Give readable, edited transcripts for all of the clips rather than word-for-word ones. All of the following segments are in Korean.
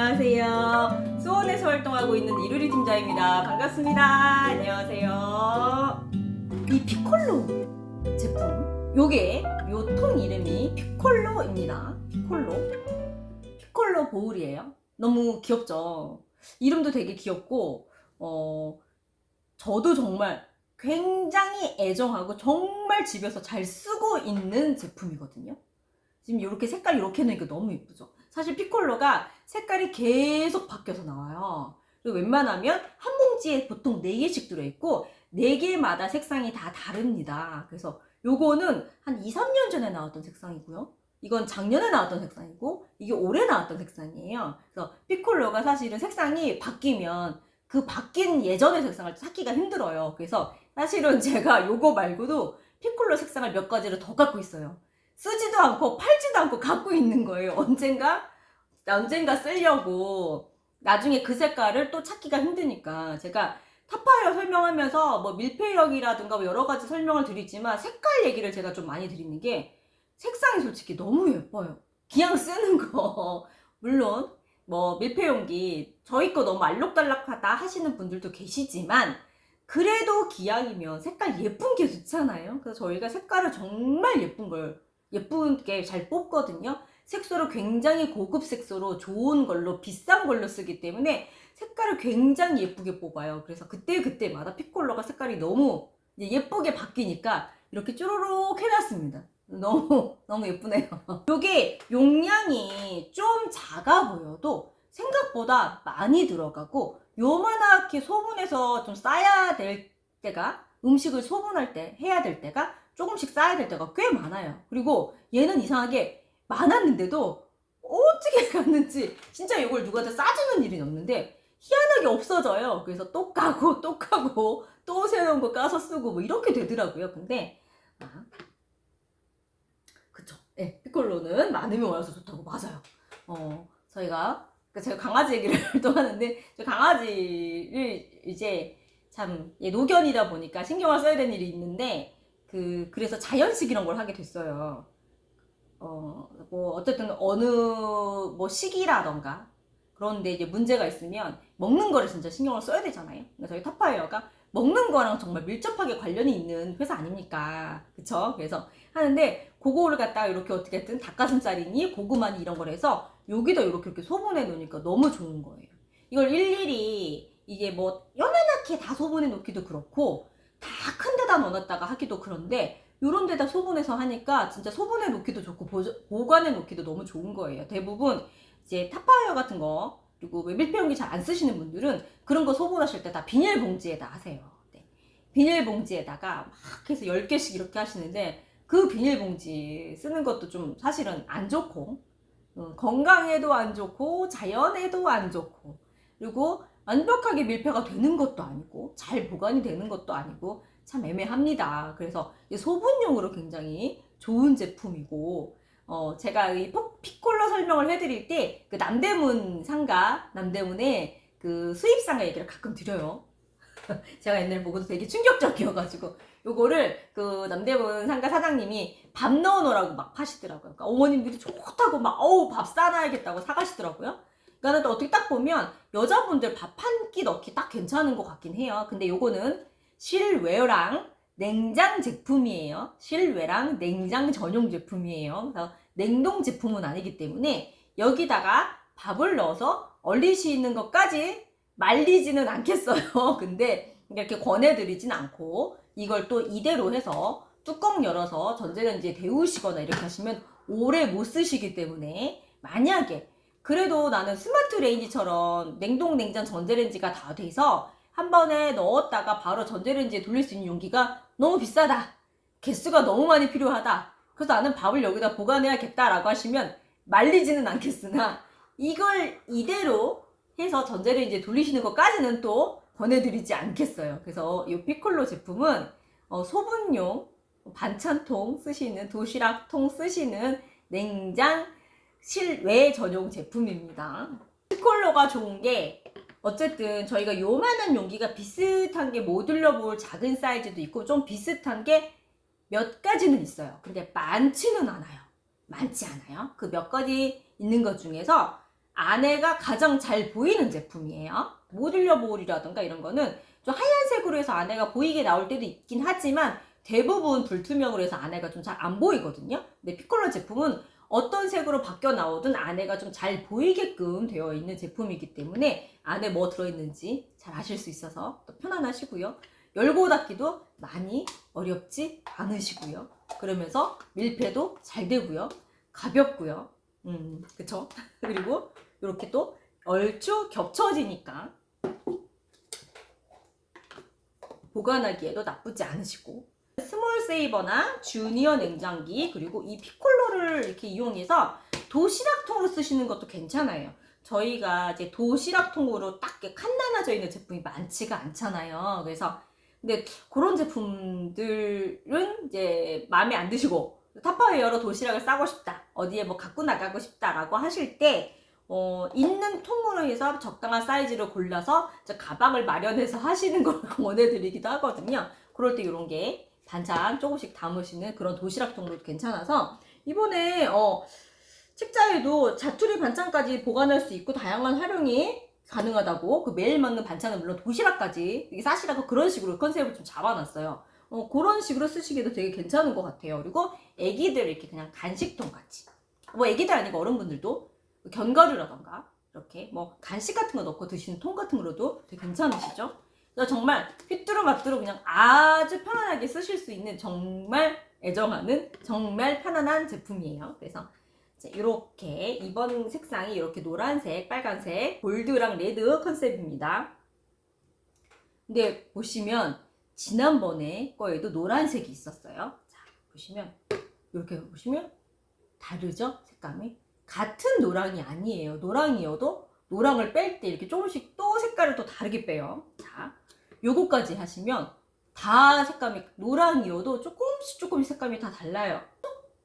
안녕하세요. 수원에서 활동하고 있는 이루리 팀장입니다. 반갑습니다. 안녕하세요. 이 피콜로 제품, 요 통 이름이 피콜로입니다. 피콜로 보울이에요. 너무 귀엽죠? 이름도 되게 귀엽고, 저도 정말 굉장히 애정하고 정말 집에서 잘 쓰고 있는 제품이거든요. 지금 이렇게 색깔 이렇게 넣으니까 너무 예쁘죠? 사실 피콜로가 색깔이 계속 바뀌어서 나와요. 그리고 웬만하면 한 봉지에 보통 4개씩 들어있고 4개마다 색상이 다 다릅니다. 그래서 요거는 한 2, 3년 전에 나왔던 색상이고요. 이건 작년에 나왔던 색상이고 이게 올해 나왔던 색상이에요. 그래서 피콜로가 사실은 색상이 바뀌면 그 바뀐 예전의 색상을 찾기가 힘들어요. 그래서 사실은 제가 요거 말고도 피콜로 색상을 몇 가지를 더 갖고 있어요. 쓰지도 않고 팔지도 않고 갖고 있는 거예요. 언젠가 쓰려고. 나중에 그 색깔을 또 찾기가 힘드니까 제가 타파이어 설명하면서 뭐 밀폐력이라든가 뭐 여러 가지 설명을 드리지만 색깔 얘기를 제가 좀 많이 드리는 게 색상이 솔직히 너무 예뻐요. 그냥 쓰는 거. 물론 뭐 밀폐용기 저희 거 너무 알록달록하다 하시는 분들도 계시지만 그래도 기왕이면 색깔 예쁜 게 좋잖아요. 그래서 저희가 색깔을 정말 예쁘게 잘 뽑거든요. 색소를 굉장히 고급 색소로 좋은 걸로 비싼 걸로 쓰기 때문에 색깔을 굉장히 예쁘게 뽑아요. 그래서 그때마다 피콜로가 색깔이 너무 예쁘게 바뀌니까 이렇게 쭈루룩 해놨습니다. 너무 예쁘네요. 이게 용량이 좀 작아 보여도 생각보다 많이 들어가고 요만하게 소분해서 좀 쌓아야 될 때가 음식을 소분할 때 해야 될 때가 조금씩 쌓아야 될 때가 꽤 많아요. 그리고 얘는 이상하게 많았는데도 어떻게 갔는지 진짜 이걸 누구한테 싸주는 일이 없는데 희한하게 없어져요. 그래서 또 까고 또 새로운 거 까서 쓰고 뭐 이렇게 되더라고요. 근데 그쵸. 네, 피콜로는 많으면 많아서 좋다고 맞아요. 제가 강아지 얘기를 또 하는데 저 강아지를 이제 참 노견이다 보니까 신경을 써야 되는 일이 있는데 그래서 자연식 이런 걸 하게 됐어요. 뭐 어쨌든 어느 뭐 시기라던가 그런데 이제 문제가 있으면 먹는 거를 진짜 신경을 써야 되잖아요. 그러니까 저희 타파이어가 먹는 거랑 정말 밀접하게 관련이 있는 회사 아닙니까? 그쵸? 그래서 하는데 그거를 갖다가 이렇게 어떻게든 닭가슴살이니 고구마니 이런 걸 해서 여기다 이렇게 소분해 놓으니까 너무 좋은 거예요. 이걸 일일이 이게 뭐 요만하게 다 소분해 놓기도 그렇고 다 큰 데다 넣어놨다가 하기도 그런데 요런 데다 소분해서 하니까 진짜 소분해 놓기도 좋고 보관해 놓기도 너무 좋은 거예요. 대부분 이제 타파이어 같은 거 그리고 밀폐용기 잘 안 쓰시는 분들은 그런 거 소분하실 때 다 비닐봉지에다 하세요. 네. 비닐봉지에다가 막 해서 10개씩 이렇게 하시는데 그 비닐봉지 쓰는 것도 좀 사실은 안 좋고 건강에도 안 좋고 자연에도 안 좋고 그리고 완벽하게 밀폐가 되는 것도 아니고 잘 보관이 되는 것도 아니고 참 애매합니다. 그래서 소분용으로 굉장히 좋은 제품이고 제가 이 피콜로 설명을 해드릴 때 그 남대문의 그 수입상가 얘기를 가끔 드려요. 제가 옛날에 보고도 되게 충격적이어가지고 요거를 그 남대문 상가 사장님이 밥 넣어놓으라고 막 파시더라고요. 그러니까 어머님들이 좋다고 막 밥 싸놔야겠다고 사가시더라고요. 그러니까 어떻게 딱 보면 여자분들 밥 한 끼 넣기 딱 괜찮은 것 같긴 해요. 근데 요거는 실외랑 냉장 제품이에요. 실외랑 냉장 전용 제품이에요. 그래서 냉동 제품은 아니기 때문에 여기다가 밥을 넣어서 얼리시는 것까지 말리지는 않겠어요. 근데 이렇게 권해드리진 않고 이걸 또 이대로 해서 뚜껑 열어서 전자레인지에 데우시거나 이렇게 하시면 오래 못 쓰시기 때문에 만약에 그래도 나는 스마트 레인지처럼 냉동, 냉장, 전자레인지가 다 돼서 한 번에 넣었다가 바로 전자레인지에 돌릴 수 있는 용기가 너무 비싸다. 개수가 너무 많이 필요하다. 그래서 나는 밥을 여기다 보관해야겠다라고 하시면 말리지는 않겠으나 이걸 이대로 해서 전자레인지에 돌리시는 것까지는 또 권해드리지 않겠어요. 그래서 이 피콜로 제품은 소분용 반찬통 쓰시는 도시락통 쓰시는 냉장 실외 전용 제품입니다. 피콜로가 좋은 게 어쨌든 저희가 요만한 용기가 비슷한 게 모듈러볼 작은 사이즈도 있고 좀 비슷한 게 몇 가지는 있어요. 근데 많지 않아요. 그 몇 가지 있는 것 중에서 안에가 가장 잘 보이는 제품이에요. 모듈러볼이라든가 이런 거는 좀 하얀색으로 해서 안에가 보이게 나올 때도 있긴 하지만 대부분 불투명으로 해서 안에가 좀 잘 안 보이거든요. 근데 피콜로 제품은 어떤 색으로 바뀌어 나오든 안에가 좀 잘 보이게끔 되어 있는 제품이기 때문에 안에 뭐 들어있는지 잘 아실 수 있어서 또 편안하시고요. 열고 닫기도 많이 어렵지 않으시고요. 그러면서 밀폐도 잘 되고요. 가볍고요. 그쵸? 그리고 이렇게 또 얼추 겹쳐지니까 보관하기에도 나쁘지 않으시고, 스몰 세이버나 주니어 냉장기 그리고 이 피콜로를 이렇게 이용해서 도시락통으로 쓰시는 것도 괜찮아요. 저희가 이제 도시락통으로 딱 이렇게 칸 나눠져 있는 제품이 많지가 않잖아요. 그래서 근데 그런 제품들은 이제 마음에 안 드시고 타파웨어로 도시락을 싸고 싶다, 어디에 뭐 갖고 나가고 싶다라고 하실 때 있는 통으로 해서 적당한 사이즈를 골라서 가방을 마련해서 하시는 걸 권해드리기도 하거든요. 그럴 때 이런 게 반찬 조금씩 담으시는 그런 도시락통도 괜찮아서 이번에 책자에도 자투리 반찬까지 보관할 수 있고 다양한 활용이 가능하다고, 그 매일 먹는 반찬은 물론 도시락까지 싸시라고 그런 식으로 컨셉을 좀 잡아놨어요. 그런 식으로 쓰시기도 되게 괜찮은 것 같아요. 그리고 애기들 이렇게 그냥 간식통 같이, 뭐 애기들 아니고 어른분들도 견과류라던가 이렇게 뭐 간식 같은 거 넣고 드시는 통 같은 거로도 되게 괜찮으시죠? 그래서 정말 휘뚜루마뚜루 그냥 아주 편안하게 쓰실 수 있는 정말 애정하는 정말 편안한 제품이에요. 그래서 이렇게 이번 색상이 이렇게 노란색, 빨간색, 골드랑 레드 컨셉입니다. 근데 보시면 지난번에 거에도 노란색이 있었어요. 자, 보시면 이렇게 보시면 다르죠? 색감이 같은 노랑이 아니에요. 노랑이어도 노랑을 뺄 때 이렇게 조금씩 또 색깔을 또 다르게 빼요. 자, 요거까지 하시면 다 색감이 노랑이어도 조금씩 색감이 다 달라요.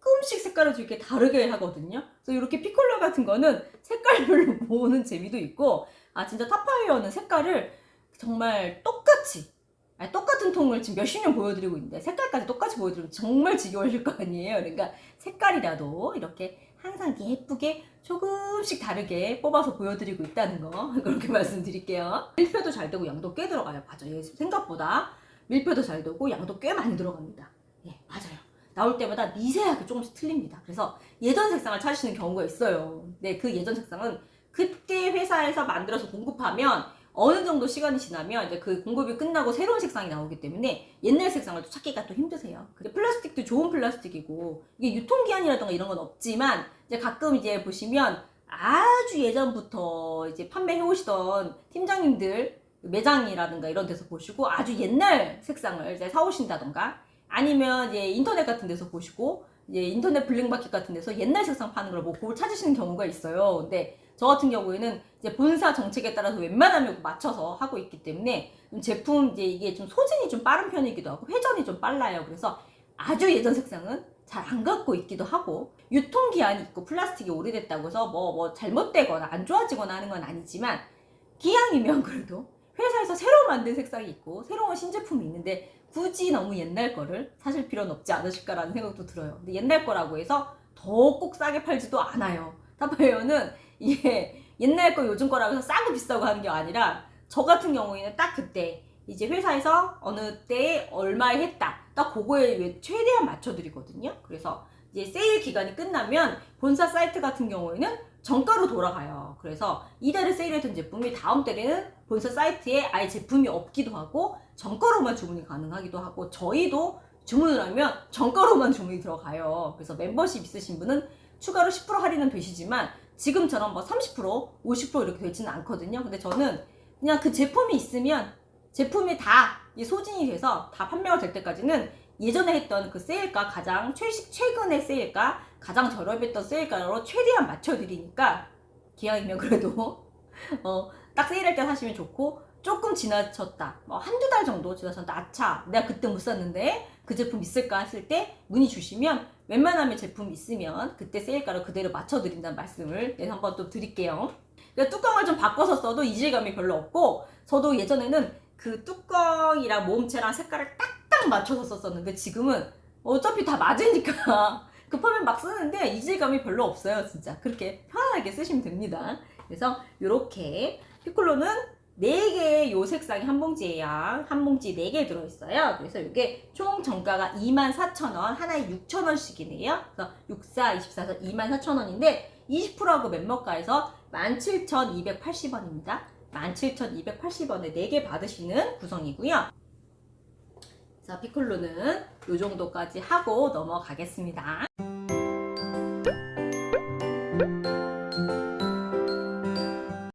조금씩 색깔을 이렇게 다르게 하거든요. 그래서 이렇게 피콜로 같은 거는 색깔별로 보는 재미도 있고, 진짜 타파웨어는 색깔을 정말 똑같은 통을 지금 몇십 년 보여드리고 있는데 색깔까지 똑같이 보여드리면 정말 지겨우실 거 아니에요. 그러니까 색깔이라도 이렇게 항상 예쁘게 조금씩 다르게 뽑아서 보여드리고 있다는 거 그렇게 말씀드릴게요. 밀폐도 잘 되고 양도 꽤 들어가요. 맞아요. 생각보다 밀폐도 잘 되고 양도 꽤 많이 들어갑니다. 예, 맞아요. 나올 때마다 미세하게 조금씩 틀립니다. 그래서 예전 색상을 찾으시는 경우가 있어요. 네, 그 예전 색상은 그때 회사에서 만들어서 공급하면 어느 정도 시간이 지나면 이제 그 공급이 끝나고 새로운 색상이 나오기 때문에 옛날 색상을 또 찾기가 또 힘드세요. 근데 플라스틱도 좋은 플라스틱이고 이게 유통기한이라던가 이런 건 없지만 이제 가끔 이제 보시면 아주 예전부터 이제 판매해 오시던 팀장님들 매장이라든가 이런 데서 보시고 아주 옛날 색상을 이제 사오신다던가, 아니면 이제 인터넷 같은 데서 보시고 이제 인터넷 블랙마켓 같은 데서 옛날 색상 파는 걸 보고 그걸 찾으시는 경우가 있어요. 근데 저 같은 경우에는 이제 본사 정책에 따라서 웬만하면 맞춰서 하고 있기 때문에 제품 이제 이게 좀 소진이 좀 빠른 편이기도 하고 회전이 좀 빨라요. 그래서 아주 예전 색상은 잘 안 갖고 있기도 하고, 유통기한이 있고 플라스틱이 오래됐다고 해서 뭐 잘못되거나 안 좋아지거나 하는 건 아니지만 기왕이면 그래도 회사에서 새로 만든 색상이 있고 새로운 신제품이 있는데 굳이 너무 옛날 거를 사실 필요는 없지 않으실까라는 생각도 들어요. 근데 옛날 거라고 해서 더 꼭 싸게 팔지도 않아요. 타파웨어는 이게 옛날 거 요즘 거라고 해서 싸고 비싸고 하는 게 아니라 저 같은 경우에는 딱 그때 이제 회사에서 어느 때에 얼마에 했다 딱 그거에 최대한 맞춰드리거든요. 그래서 이제 세일 기간이 끝나면 본사 사이트 같은 경우에는 정가로 돌아가요. 그래서 이달에 세일했던 제품이 다음 달에는 본사 사이트에 아예 제품이 없기도 하고 정가로만 주문이 가능하기도 하고, 저희도 주문을 하면 정가로만 주문이 들어가요. 그래서 멤버십 있으신 분은 추가로 10% 할인은 되시지만 지금처럼 뭐 30%, 50% 이렇게 되지는 않거든요. 근데 저는 그냥 그 제품이 있으면 제품이 다 소진이 돼서 다 판매가 될 때까지는 예전에 했던 그 세일가, 가장 최근의 세일가, 가장 저렴했던 세일가로 최대한 맞춰드리니까 기왕이면 그래도 딱 세일할 때 사시면 좋고, 조금 지나쳤다, 뭐 한두 달 정도 지나쳤다, 아차 내가 그때 못 샀는데 그 제품 있을까 했을 때 문의 주시면 웬만하면 제품 있으면 그때 세일가로 그대로 맞춰드린다는 말씀을 한번 또 드릴게요. 그러니까 뚜껑을 좀 바꿔서 써도 이질감이 별로 없고, 저도 예전에는 그 뚜껑이랑 모음체랑 색깔을 딱딱 맞춰서 썼었는데 지금은 어차피 다 맞으니까 급하면 막 쓰는데 이질감이 별로 없어요. 진짜 그렇게 편안하게 쓰시면 됩니다. 그래서 이렇게 피콜로는 4개의 요 색상이 한 봉지예요. 한 봉지 4개 들어있어요. 그래서 이게 총 정가가 24,000원, 하나에 6,000원씩이네요. 그래서 64, 24서 24,000원인데 20%하고 멤버가에서 17,280원입니다. 17,280원에 4개 받으시는 구성이고요. 자, 피콜로는 이 정도까지 하고 넘어가겠습니다.